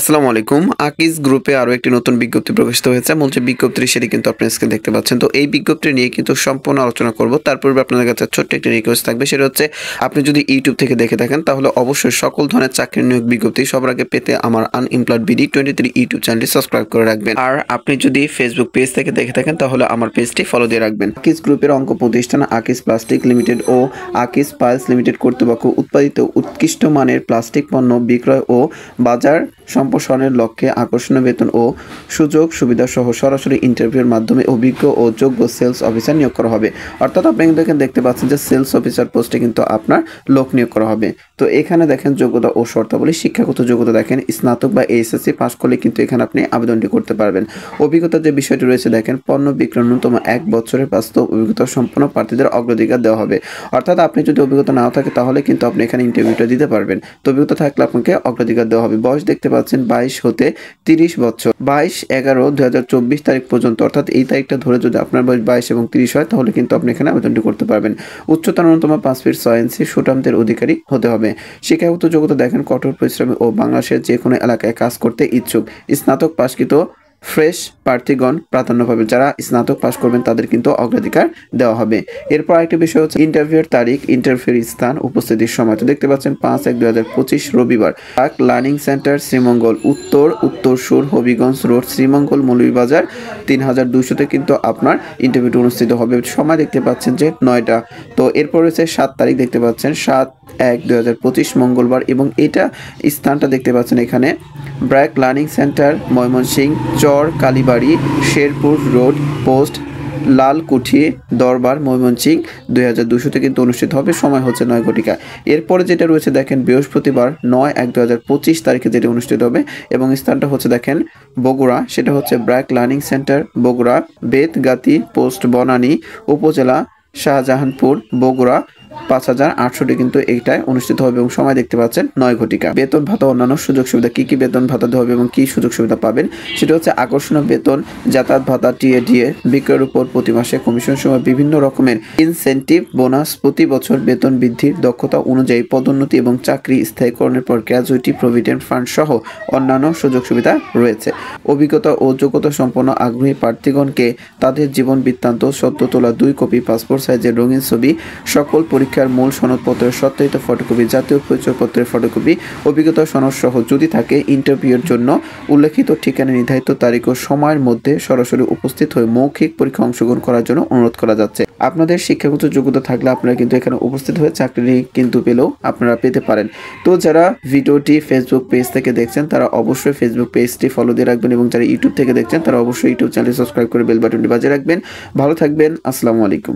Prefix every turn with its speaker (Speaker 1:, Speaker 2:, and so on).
Speaker 1: আসসালামু আলাইকুম। আকিজ গ্রুপে আরো একটি নতুন বিজ্ঞপ্তি প্রকাশিত হয়েছে। মূল যে বিজ্ঞপ্তিটি সেটি কিন্তু আপনারা স্ক্রিনে দেখতে পাচ্ছেন। তো এই বিজ্ঞপ্তি নিয়ে কিন্তু সম্পূর্ণ আলোচনা করব। তার পূর্বে আপনাদের কাছে ছোট্ট একটি রিকোয়েস্ট থাকবে, সেটা হচ্ছে আপনি যদি ইউটিউব থেকে দেখে থাকেন তাহলে অবশ্যই সকল ধরনের চাকরির নিয়োগ বিজ্ঞপ্তি সবার আগে পেতে আমার আনএমপ্লয়েড বিডি 23 ইউটিউব চ্যানেলটি সাবস্ক্রাইব করে রাখবেন। আর আপনি যদি ফেসবুক পেজ থেকে দেখে থাকেন তাহলে আমার পেজটি ফলো দিয়ে রাখবেন। আকিজ গ্রুপের অঙ্ক প্রতিষ্ঠান আকিজ প্লাস্টিক লিমিটেড ও আকিজ পাইলস লিমিটেড কর্তৃপক্ষ উৎপাদিত উৎকৃষ্ট মানের প্লাস্টিক পণ্য বিক্রয় ও বাজার সম্প্রসারণের লক্ষ্যে আকর্ষণীয় বেতন ও সুযোগ সুবিধা সহ সরাসরি ইন্টারভিউর মাধ্যমে অভিজ্ঞ ও যোগ্য সেলস অফিসার নিয়োগ করা হবে। অর্থাৎ আপনি কিন্তু এখানে দেখতে পাচ্ছেন যে সেলস অফিসার পোস্টে কিন্তু আপনার লোক নিয়োগ করা হবে। তো এখানে দেখেন যোগ্যতা ও শর্তাবলী, শিক্ষাগত যোগ্যতা দেখেন স্নাতক বা এইচএসসি পাস করলে কিন্তু এখানে আপনি আবেদনটি করতে পারবেন। অভিজ্ঞতার যে বিষয়টি রয়েছে দেখেন পণ্য বিক্রয় ন্যূনতম 1 বছরের বাস্তব অভিজ্ঞতা সম্পন্ন প্রার্থীদের অগ্রাধিকার দেওয়া হবে। অর্থাৎ আপনি যদি অভিজ্ঞতা নাও থাকে তাহলে কিন্তু আপনি এখানে ইন্টারভিউটা দিতে পারবেন। তো অভিজ্ঞতা থাকলে আপনাকে অগ্রাধিকার দেওয়া হবে। বয়স দেখতে পাচ্ছেন 22 হতে 30 বছর। 22/11/2024 তারিখ পর্যন্ত, অর্থাৎ এই তারিখটা ধরে যদি আপনার বয়স 22 এবং 30 হয় তাহলে কিন্তু আপনি এখানে আবেদনটি করতে পারবেন। উচ্চতা ন্যূনতম 5 ফিট 6 ইঞ্চি, সুঠামদের অধিকারী হতে হবে। শিক্ষাগত যোগ্যতা দেখেন কঠোর পরিশ্রমী ও বাংলাদেশের যে কোনো এলাকায় কাজ করতে ইচ্ছুক স্নাতক পাশকৃত ফ্রেশ প্রার্থীগণ প্রাধান্য পাবে। যারা স্নাতক পাস করবেন তাদের কিন্তু অগ্রাধিকার দেওয়া হবে। এরপর আরেকটি বিষয় হচ্ছে ইন্টারভিউর তারিখ, ইন্টারভিউর স্থান, উপস্থিতির সময়। তো দেখতে পাচ্ছেন 5/1/2025 রবিবার লার্নিং সেন্টার শ্রীমঙ্গল উত্তর সুর হবিগঞ্জ রোড শ্রীমঙ্গল মৌলভীবাজার 3200-তে কিন্তু আপনার ইন্টারভিউটি অনুষ্ঠিত হবে। সময় দেখতে পাচ্ছেন যে 9টা। তো এরপর রয়েছে 7 তারিখ দেখতে পাচ্ছেন 7/1/2025 মঙ্গলবার, এবং এটা স্থানটা দেখতে পাচ্ছেন এখানে ব্র্যাক লার্নিং সেন্টার ময়মনসিংহ চর কালীবাড়ি শেরপুর রোড পোস্ট লালকুঠি দরবার ময়মনসিংহ 2200-তে কিন্তু অনুষ্ঠিত হবে। সময় হচ্ছে 9 ঘটিকা। এরপরে যেটা রয়েছে দেখেন বৃহস্পতিবার 9/1/2025 তারিখে যেটা অনুষ্ঠিত হবে, এবং স্থানটা হচ্ছে দেখেন বগুড়া, সেটা হচ্ছে BRAC learning centre Bogura Betgati post Banani upazila Shajahanpur Bogura 5800-টি কিন্তু এইটাই অনুষ্ঠিত হবে, এবং সময় দেখতে পাচ্ছেন 9 ঘটিকা। বেতন ভাতা অন্যান্য সুযোগ সুবিধা, কি বেতন ভাতা দেওয়া হবে এবং কি সুযোগ সুবিধা পাবেন সেটা হচ্ছে আকর্ষণীয় বেতন, যাতায়াত ভাতা, টিএডিএ, বিক্রয়ের উপর প্রতি মাসে কমিশন সময় বিভিন্ন রকমের ইনসেন্টিভ বোনাস, প্রতি বছর বেতন বৃদ্ধির দক্ষতা অনুযায়ী পদোন্নতি এবং চাকরি স্থায়ীকরণের পর গ্র্যাজুইটি প্রভিডেন্ট ফান্ড সহ অন্যান্য সুযোগ সুবিধা রয়েছে। অভিজ্ঞতা ও যোগ্যতা সম্পন্ন আগ্রহী প্রার্থীগণকে তাদের জীবন বৃত্তান্ত, সদ্য তোলা 2 কপি পাসপোর্ট সাইজের রঙিন ছবি, সকল পরীক্ষার মূল সনদপত্রের সত্যায়িত ফটোকপি, জাতীয় পরিচয়পত্রের ফটোকপি, অভিজ্ঞতা সনদ সহ যদি থাকে ইন্টারভিউয়ের জন্য উল্লেখিত ঠিকানা নির্ধারিত তারিখ ও সময়ের মধ্যে সরাসরি উপস্থিত হয়ে মৌখিক পরীক্ষা অংশগ্রহণ করার জন্য অনুরোধ করা যাচ্ছে। আপনাদের শিক্ষাগত যোগ্যতা থাকলে আপনারা কিন্তু এখানে উপস্থিত হয়ে চাকরি কিন্তু পেলেও আপনারা পেতে পারেন। তো যারা ভিডিওটি ফেসবুক পেজ থেকে দেখছেন তারা অবশ্যই ফেসবুক পেজটি ফলো দিয়ে রাখবেন, এবং যারা ইউটিউব থেকে দেখছেন তারা অবশ্যই ইউটিউব চ্যানেল সাবস্ক্রাইব করে বেল বাটনটি বাজিয়ে রাখবেন। ভালো থাকবেন। আসসালামু আলাইকুম।